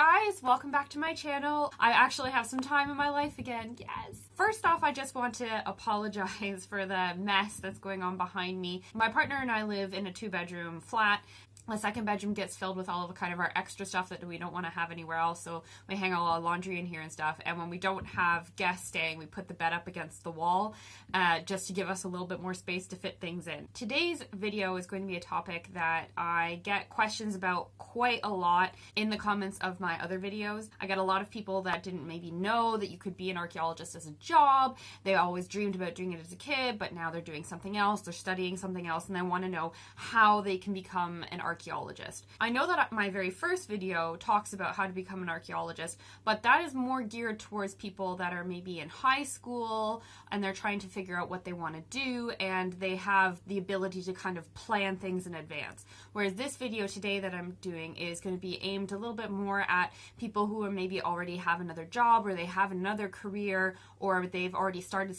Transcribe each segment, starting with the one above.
guys, welcome back to my channel. I actually have some time in my life again, yes. First off, I just want to apologize for the mess that's going on behind me. My partner and I live in a 2-bedroom flat. The second bedroom gets filled with all of kind of our extra stuff that we don't want to have anywhere else, so we hang all our laundry in here and stuff. And when we don't have guests staying, we put the bed up against the wall just to give us a little bit more space to fit things in. Today's video is going to be a topic that I get questions about quite a lot in the comments of my other videos. I get a lot of people that didn't maybe know that you could be an archaeologist as a job. They always dreamed about doing it as a kid, but now they're doing something else, they're studying something else, and they want to know how they can become an archaeologist. I know that my very first video talks about how to become an archaeologist, but that is more geared towards people that are maybe in high school and they're trying to figure out what they want to do and they have the ability to kind of plan things in advance. Whereas this video today that I'm doing is going to be aimed a little bit more at people who are maybe already have another job or they have another career or they've already started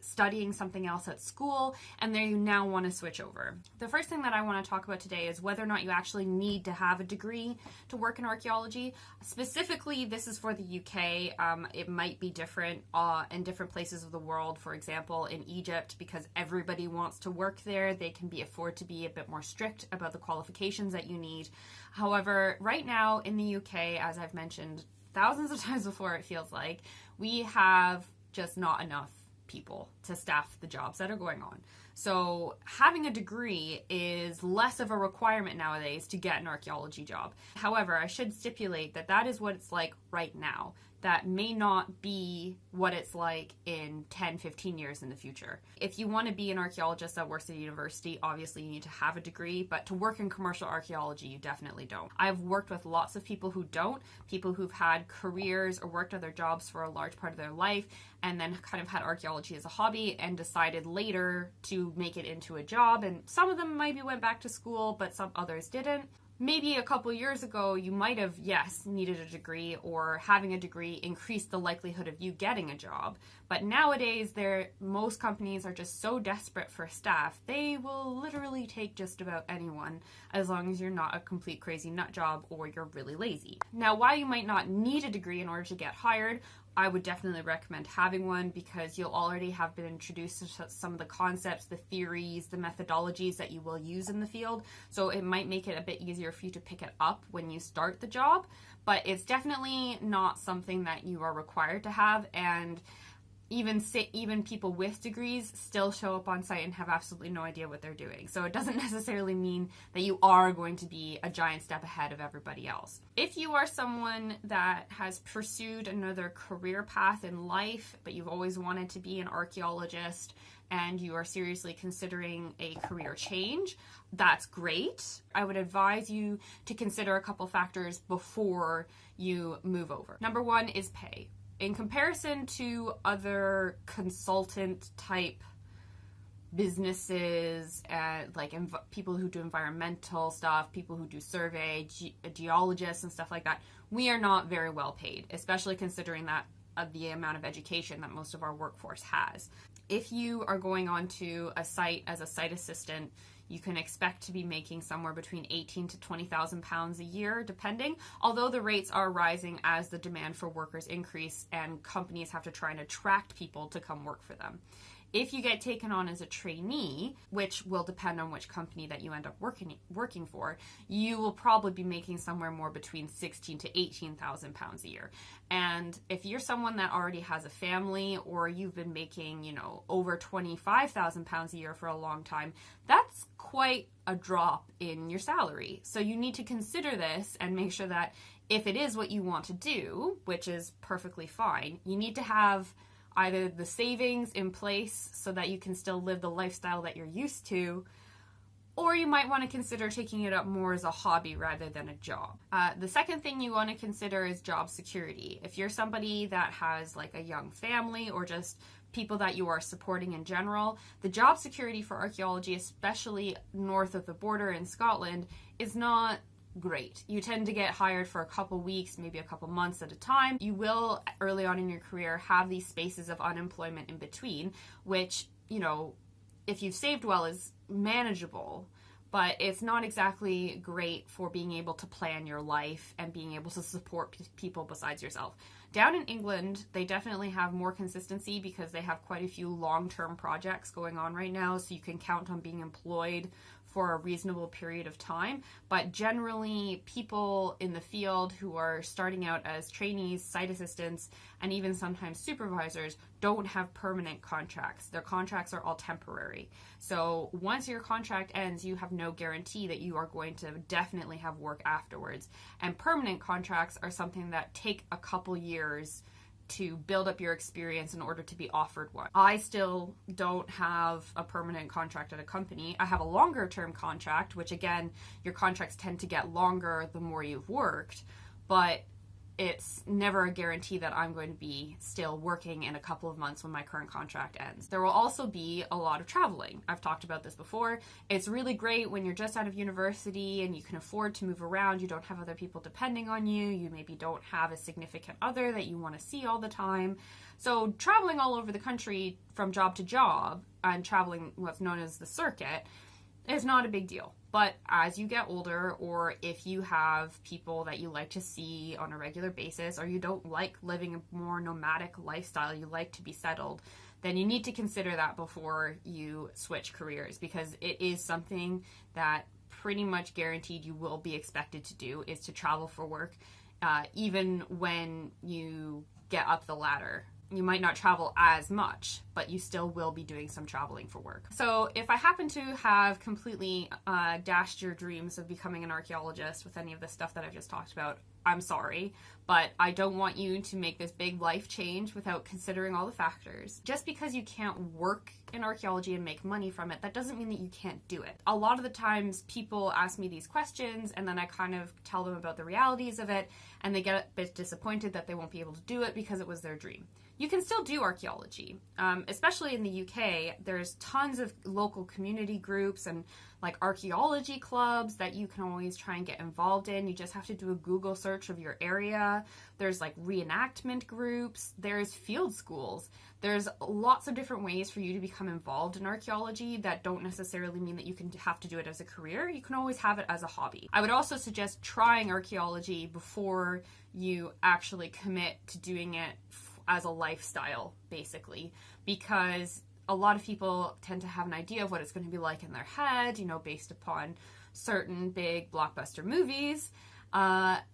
studying something else at school and they now want to switch over. The first thing that I want to talk about today is whether or not you actually need to have a degree to work in archaeology. Specifically, this is for the UK. It might be different in different places of the world. For example, in Egypt, because everybody wants to work there, they can afford to be a bit more strict about the qualifications that you need. However, right now in the UK, as I've mentioned thousands of times before, it feels like, we have just not enough people to staff the jobs that are going on. So having a degree is less of a requirement nowadays to get an archaeology job. However, I should stipulate that that is what it's like right now. That may not be what it's like in 10, 15 years in the future. If you want to be an archaeologist that works at a university, obviously you need to have a degree, but to work in commercial archaeology, you definitely don't. I've worked with lots of people who don't, people who've had careers or worked other jobs for a large part of their life, and then kind of had archaeology as a hobby and decided later to make it into a job. And some of them maybe went back to school, but some others didn't. Maybe a couple years ago, you might have, yes, needed a degree, or having a degree increased the likelihood of you getting a job. But nowadays, most companies are just so desperate for staff, they will literally take just about anyone, as long as you're not a complete crazy nut job or you're really lazy. Now, while you might not need a degree in order to get hired, I would definitely recommend having one because you'll already have been introduced to some of the concepts, the theories, the methodologies that you will use in the field. So it might make it a bit easier for you to pick it up when you start the job, but it's definitely not something that you are required to have. And even people with degrees still show up on site and have absolutely no idea what they're doing. So it doesn't necessarily mean that you are going to be a giant step ahead of everybody else. If you are someone that has pursued another career path in life, but you've always wanted to be an archaeologist and you are seriously considering a career change, that's great. I would advise you to consider a couple factors before you move over. Number one is pay. In comparison to other consultant type businesses, like people who do environmental stuff, people who do survey, geologists and stuff like that, we are not very well paid, especially considering that the amount of education that most of our workforce has. If you are going onto a site as a site assistant, you can expect to be making somewhere between 18 to 20,000 pounds a year, depending, although the rates are rising as the demand for workers increase and companies have to try and attract people to come work for them. If you get taken on as a trainee, which will depend on which company that you end up working for, you will probably be making somewhere more between 16 to 18,000 pounds a year. And if you're someone that already has a family or you've been making, over 25,000 pounds a year for a long time, that's quite a drop in your salary. So you need to consider this and make sure that if it is what you want to do, which is perfectly fine, you need to have either the savings in place so that you can still live the lifestyle that you're used to, or you might want to consider taking it up more as a hobby rather than a job. The second thing you want to consider is job security. If you're somebody that has like a young family or just people that you are supporting in general, the job security for archaeology, especially north of the border in Scotland, is not great. You tend to get hired for a couple weeks, maybe a couple months at a time. You will, early on in your career, have these spaces of unemployment in between, which, if you've saved well, is manageable. but it's not exactly great for being able to plan your life and being able to support people besides yourself. Down in England, they definitely have more consistency because they have quite a few long-term projects going on right now, so you can count on being employed for a reasonable period of time. But generally, people in the field who are starting out as trainees, site assistants, and even sometimes supervisors don't have permanent contracts. Their contracts are all temporary. So once your contract ends, you have no guarantee that you are going to definitely have work afterwards. And permanent contracts are something that take a couple years to build up your experience in order to be offered one. I still don't have a permanent contract at a company. I have a longer term contract, which again, your contracts tend to get longer the more you've worked, but it's never a guarantee that I'm going to be still working in a couple of months when my current contract ends. There will also be a lot of traveling. I've talked about this before. It's really great when you're just out of university and you can afford to move around. You don't have other people depending on you. You maybe don't have a significant other that you want to see all the time. So traveling all over the country from job to job and traveling what's known as the circuit is not a big deal. But as you get older, or if you have people that you like to see on a regular basis, or you don't like living a more nomadic lifestyle, you like to be settled, then you need to consider that before you switch careers, because it is something that pretty much guaranteed you will be expected to do, is to travel for work, even when you get up the ladder. You might not travel as much, but you still will be doing some traveling for work. So if I happen to have completely dashed your dreams of becoming an archaeologist with any of the stuff that I've just talked about, I'm sorry, but I don't want you to make this big life change without considering all the factors. Just because you can't work in archaeology and make money from it, that doesn't mean that you can't do it. A lot of the times people ask me these questions and then I kind of tell them about the realities of it, and they get a bit disappointed that they won't be able to do it because it was their dream. You can still do archaeology, especially in the UK. There's tons of local community groups and like archaeology clubs that you can always try and get involved in. You just have to do a Google search of your area. There's like reenactment groups. There's field schools. There's lots of different ways for you to become involved in archaeology that don't necessarily mean that you can have to do it as a career. You can always have it as a hobby. I would also suggest trying archaeology before you actually commit to doing it as a lifestyle, basically, because a lot of people tend to have an idea of what it's going to be like in their head, you know, based upon certain big blockbuster movies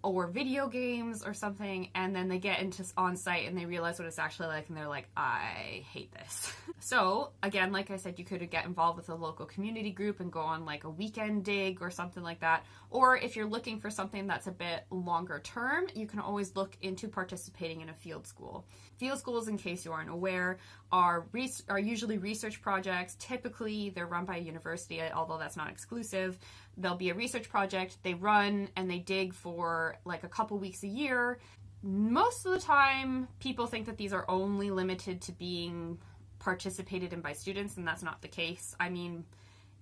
or video games or something, and then they get into on site and they realize what it's actually like and they're like, I hate this. So again, like I said, you could get involved with a local community group and go on like a weekend dig or something like that. Or if you're looking for something that's a bit longer term, you can always look into participating in a field school. Field schools, in case you aren't aware, are usually research projects. Typically, they're run by a university, although that's not exclusive. There'll be a research project they run and they dig for like a couple weeks a year. Most of the time, people think that these are only limited to being participated in by students, and that's not the case. I mean,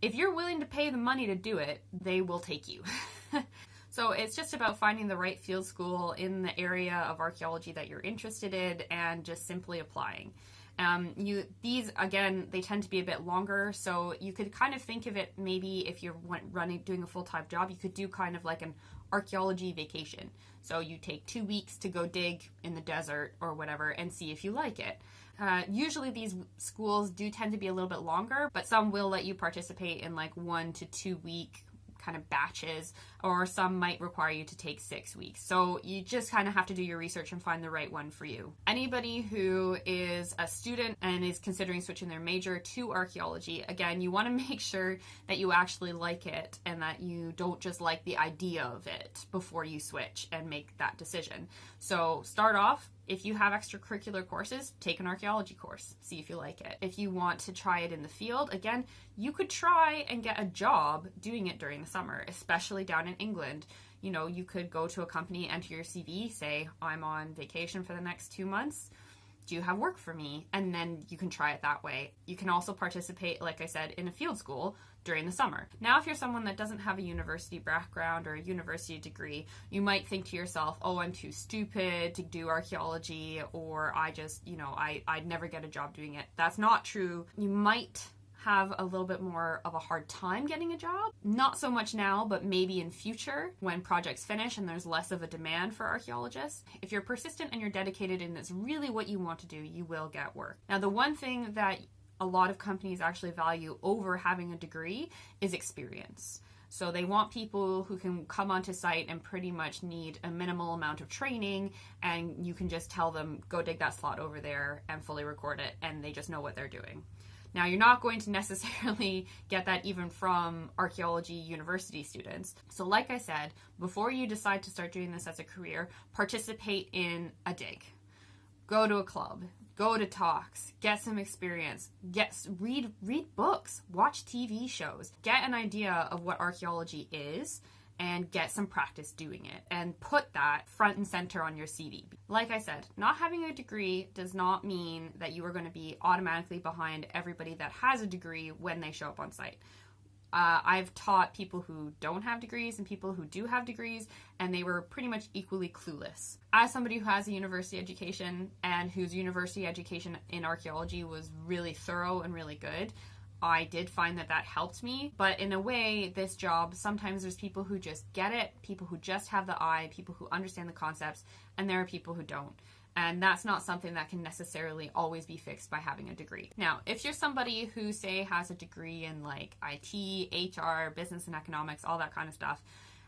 if you're willing to pay the money to do it, they will take you. So it's just about finding the right field school in the area of archaeology that you're interested in and just simply applying. These, again, they tend to be a bit longer, so you could kind of think of it, maybe if you're doing a full-time job, you could do kind of like an archaeology vacation. So you take 2 weeks to go dig in the desert or whatever and see if you like it. Usually these schools do tend to be a little bit longer, but some will let you participate in like 1 to 2 week kind of batches, or some might require you to take 6 weeks. So you just kind of have to do your research and find the right one for you. Anybody who is a student and is considering switching their major to archaeology, again, you want to make sure that you actually like it and that you don't just like the idea of it before you switch and make that decision. So start off, if you have extracurricular courses, take an archaeology course, see if you like it. If you want to try it in the field, again, you could try and get a job doing it during the summer, especially down in England. You know, you could go to a company, enter your CV, say, I'm on vacation for the next 2 months. Do you have work for me? And then you can try it that way. You can also participate, like I said, in a field school during the summer. Now, if you're someone that doesn't have a university background or a university degree, you might think to yourself, oh, I'm too stupid to do archaeology, or I just, I'd never get a job doing it. That's not true. You might have a little bit more of a hard time getting a job. Not so much now, but maybe in future when projects finish and there's less of a demand for archaeologists. If you're persistent and you're dedicated and it's really what you want to do, you will get work. Now, the one thing that a lot of companies actually value over having a degree is experience. So they want people who can come onto site and pretty much need a minimal amount of training, and you can just tell them, go dig that slot over there and fully record it, and they just know what they're doing. Now, you're not going to necessarily get that even from archaeology university students. So like I said, before you decide to start doing this as a career, participate in a dig. Go to a club, go to talks, get some experience, read books, watch TV shows, get an idea of what archaeology is, and get some practice doing it, and put that front and center on your CV. Like I said, not having a degree does not mean that you are going to be automatically behind everybody that has a degree when they show up on site. I've taught people who don't have degrees and people who do have degrees, and they were pretty much equally clueless. As somebody who has a university education and whose university education in archaeology was really thorough and really good, I did find that helped me. But in a way, this job, sometimes there's people who just get it, people who just have the eye, people who understand the concepts, and there are people who don't. And that's not something that can necessarily always be fixed by having a degree. Now, if you're somebody who, say, has a degree in like IT, HR, business and economics, all that kind of stuff,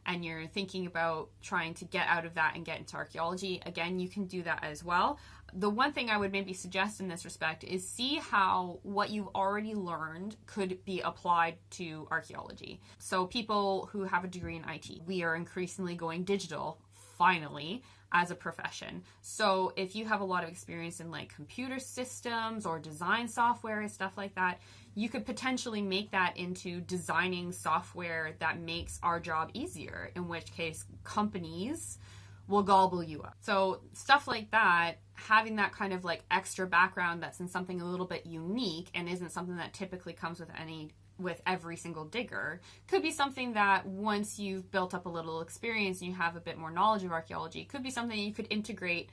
and you're thinking about trying to get out of that and get into archaeology, again, you can do that as well. The one thing I would maybe suggest in this respect is see how what you've already learned could be applied to archaeology. So people who have a degree in IT, we are increasingly going digital, finally, as a profession. So if you have a lot of experience in like computer systems or design software and stuff like that, you could potentially make that into designing software that makes our job easier, in which case companies will gobble you up. So stuff like that, having that kind of like extra background that's in something a little bit unique and isn't something that typically comes with every single digger, could be something that once you've built up a little experience and you have a bit more knowledge of archaeology, could be something you could integrate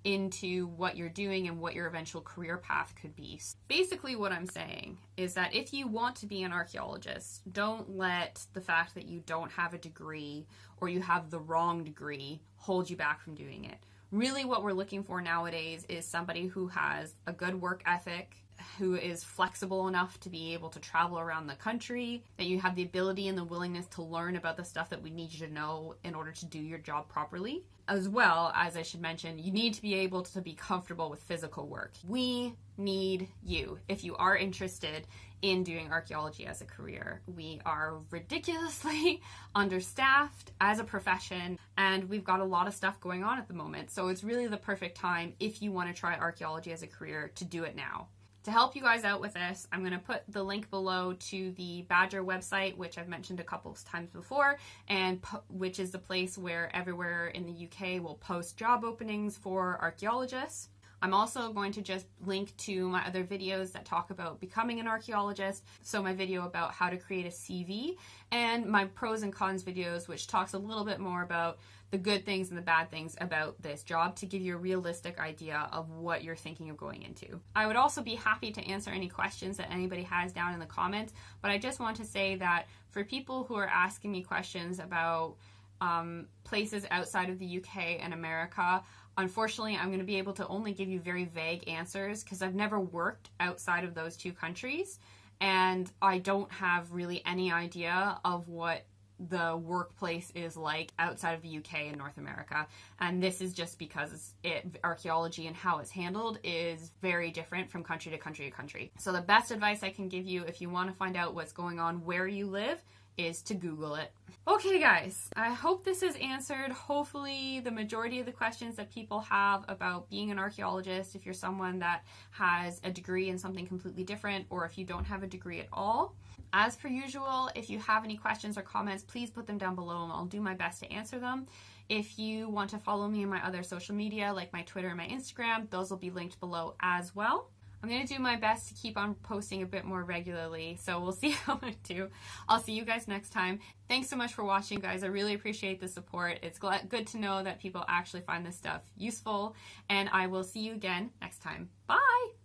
into what you're doing and what your eventual career path could be. Basically what I'm saying is that if you want to be an archaeologist, don't let the fact that you don't have a degree or you have the wrong degree hold you back from doing it. Really what we're looking for nowadays is somebody who has a good work ethic, who is flexible enough to be able to travel around the country, that you have the ability and the willingness to learn about the stuff that we need you to know in order to do your job properly. As well, as I should mention, you need to be able to be comfortable with physical work. We need you if you are interested in doing archaeology as a career. We are ridiculously understaffed as a profession, and we've got a lot of stuff going on at the moment. So it's really the perfect time, if you want to try archaeology as a career, to do it now. To help you guys out with this, I'm going to put the link below to the Badger website, which I've mentioned a couple of times before, and which is the place where everywhere in the UK will post job openings for archaeologists. I'm also going to just link to my other videos that talk about becoming an archaeologist. So my video about how to create a CV, and my pros and cons videos, which talks a little bit more about the good things and the bad things about this job to give you a realistic idea of what you're thinking of going into. I would also be happy to answer any questions that anybody has down in the comments, but I just want to say that for people who are asking me questions about places outside of the UK and America, unfortunately, I'm going to be able to only give you very vague answers because I've never worked outside of those two countries, and I don't have really any idea of what the workplace is like outside of the UK and North America. And this is just because archaeology and how it's handled is very different from country to country to country. So the best advice I can give you if you want to find out what's going on where you live is to Google it. Okay guys, I hope this has answered hopefully the majority of the questions that people have about being an archaeologist, if you're someone that has a degree in something completely different, or if you don't have a degree at all. As per usual, if you have any questions or comments, please put them down below and I'll do my best to answer them. If you want to follow me on my other social media, like my Twitter and my Instagram, those will be linked below as well. I'm going to do my best to keep on posting a bit more regularly, so we'll see how I do. I'll see you guys next time. Thanks so much for watching, guys. I really appreciate the support. It's good to know that people actually find this stuff useful, and I will see you again next time. Bye!